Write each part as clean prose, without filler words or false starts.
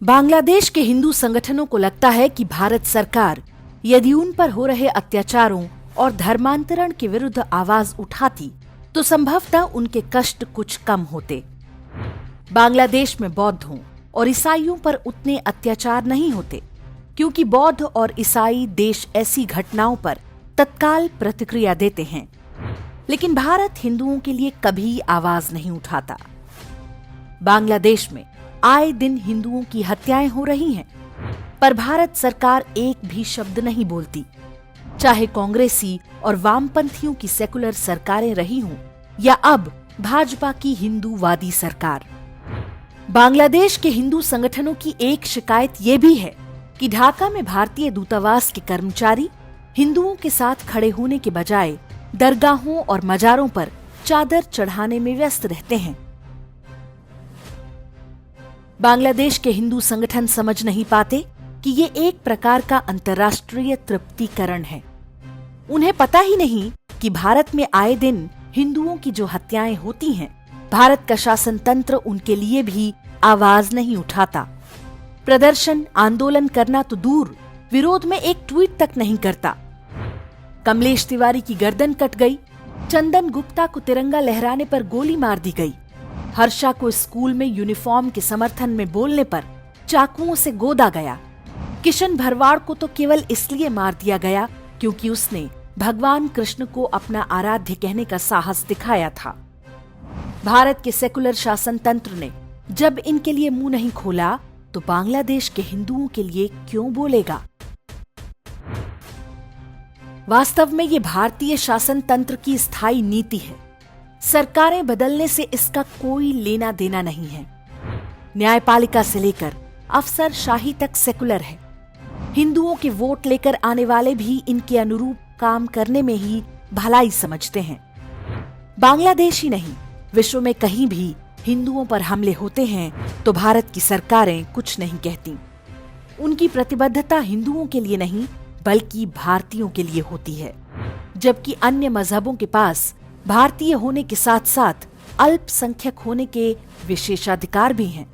बांग्लादेश के हिंदू संगठनों को लगता है कि भारत सरकार यदि उन पर हो रहे अत्याचारों और धर्मांतरण के विरुद्ध आवाज उठाती तो संभवतः उनके कष्ट कुछ कम होते। बांग्लादेश में बौद्धों और ईसाइयों पर उतने अत्याचार नहीं होते क्योंकि बौद्ध और ईसाई देश ऐसी घटनाओं पर तत्काल प्रतिक्रिया देते हैं, लेकिन भारत हिंदुओं के लिए कभी आवाज नहीं उठाता। बांग्लादेश में आए दिन हिंदुओं की हत्याएं हो रही हैं, पर भारत सरकार एक भी शब्द नहीं बोलती, चाहे कांग्रेसी और वामपंथियों की सेकुलर सरकारें रही हों या अब भाजपा की हिंदूवादी सरकार। बांग्लादेश के हिंदू संगठनों की एक शिकायत यह भी है कि ढाका में भारतीय दूतावास के कर्मचारी हिंदुओं के साथ खड़े होने के बजाय दरगाहों और मजारों पर चादर चढ़ाने में व्यस्त रहते हैं। बांग्लादेश के हिंदू संगठन समझ नहीं पाते कि ये एक प्रकार का अंतर्राष्ट्रीय तृप्तिकरण है। उन्हें पता ही नहीं कि भारत में आए दिन हिंदुओं की जो हत्याएं होती हैं, भारत का शासन तंत्र उनके लिए भी आवाज नहीं उठाता। प्रदर्शन आंदोलन करना तो दूर, विरोध में एक ट्वीट तक नहीं करता। कमलेश तिवारी की गर्दन कट गई, चंदन गुप्ता को तिरंगा लहराने पर गोली मार दी गई, हर्षा को स्कूल में यूनिफॉर्म के समर्थन में बोलने पर चाकुओं से गोदा गया, किशन भरवाड़ को तो केवल इसलिए मार दिया गया क्योंकि उसने भगवान कृष्ण को अपना आराध्य कहने का साहस दिखाया था। भारत के सेकुलर शासन तंत्र ने जब इनके लिए मुंह नहीं खोला तो बांग्लादेश के हिंदुओं के लिए क्यों बोलेगा? वास्तव में ये भारतीय शासन तंत्र की स्थायी नीति है। सरकारें बदलने से इसका कोई लेना देना नहीं है। न्यायपालिका से लेकर अफसरशाही तक सेकुलर है। हिंदुओं के वोट लेकर आने वाले भी इनके अनुरूप काम करने में ही भलाई समझते हैं। बांग्लादेश ही नहीं, विश्व में कहीं भी हिंदुओं पर हमले होते हैं तो भारत की सरकारें कुछ नहीं कहती। उनकी प्रतिबद्धता हिंदुओं के लिए नहीं बल्कि भारतीयों के लिए होती है, जबकि अन्य मजहबों के पास भारतीय होने के साथ साथ अल्पसंख्यक होने के विशेषाधिकार भी हैं।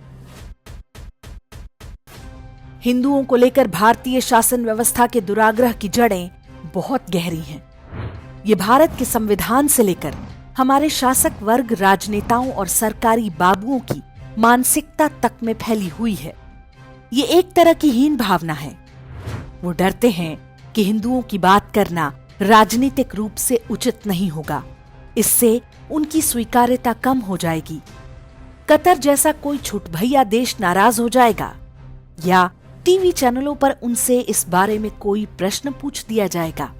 हिंदुओं को लेकर भारतीय शासन व्यवस्था के दुराग्रह की जड़ें बहुत गहरी हैं। ये भारत के संविधान से लेकर हमारे शासक वर्ग, राजनेताओं और सरकारी बाबुओं की मानसिकता तक में फैली हुई है। ये एक तरह की हीन भावना है। वो डरते हैं कि हिंदुओं की बात करना राजनीतिक रूप से उचित नहीं होगा, इससे उनकी स्वीकार्यता कम हो जाएगी। कतर जैसा कोई छुटभैया देश नाराज हो जाएगा या टीवी चैनलों पर उनसे इस बारे में कोई प्रश्न पूछ दिया जाएगा।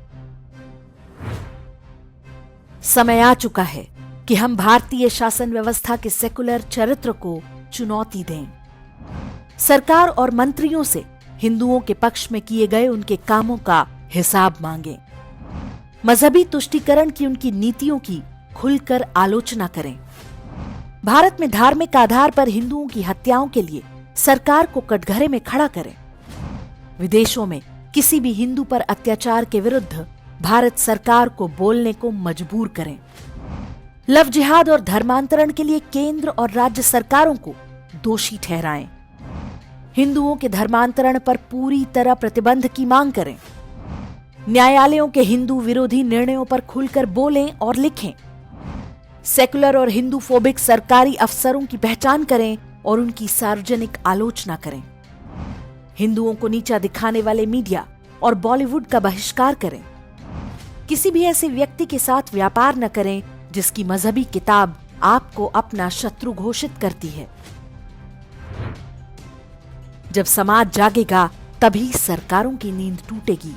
समय आ चुका है कि हम भारतीय शासन व्यवस्था के सेकुलर चरित्र को चुनौती दें। सरकार और मंत्रियों से हिंदुओं के पक्ष में किए गए उनके कामों का हिसाब मांगें। मजहबी तुष्टीकरण की उनकी नीतियों की खुलकर आलोचना करें। भारत में धार्मिक आधार पर हिंदुओं की हत्याओं के लिए सरकार को कटघरे में खड़ा करें। विदेशों में किसी भी हिंदू पर अत्याचार के विरुद्ध भारत सरकार को बोलने को मजबूर करें। लव जिहाद और धर्मांतरण के लिए केंद्र और राज्य सरकारों को दोषी ठहराएं। हिंदुओं के धर्मांतरण पर पूरी तरह प्रतिबंध की मांग करें। न्यायालयों के हिंदू विरोधी निर्णयों पर खुलकर बोलें और लिखें। सेकुलर और हिंदू फोबिक सरकारी अफसरों की पहचान करें और उनकी सार्वजनिक आलोचना करें। हिंदुओं को नीचा दिखाने वाले मीडिया और बॉलीवुड का बहिष्कार करें। किसी भी ऐसे व्यक्ति के साथ व्यापार न करें जिसकी मजहबी किताब आपको अपना शत्रु घोषित करती है। जब समाज जागेगा तभी सरकारों की नींद टूटेगी,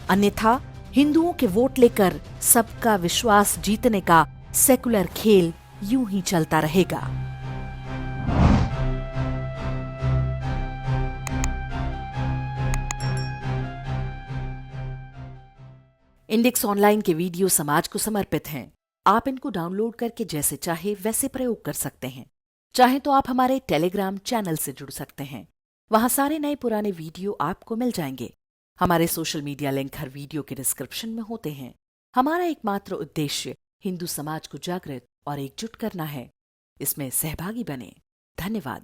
अन्यथा हिंदुओं के वोट लेकर सबका विश्वास जीतने का सेकुलर खेल यूं ही चलता रहेगा। इंडेक्स ऑनलाइन के वीडियो समाज को समर्पित हैं। आप इनको डाउनलोड करके जैसे चाहे वैसे प्रयोग कर सकते हैं। चाहे तो आप हमारे टेलीग्राम चैनल से जुड़ सकते हैं। वहां सारे नए पुराने वीडियो आपको मिल जाएंगे। हमारे सोशल मीडिया लिंक हर वीडियो के डिस्क्रिप्शन में होते हैं। हमारा एकमात्र उद्देश्य हिंदू समाज को जागृत और एकजुट करना है। इसमें सहभागी बने। धन्यवाद।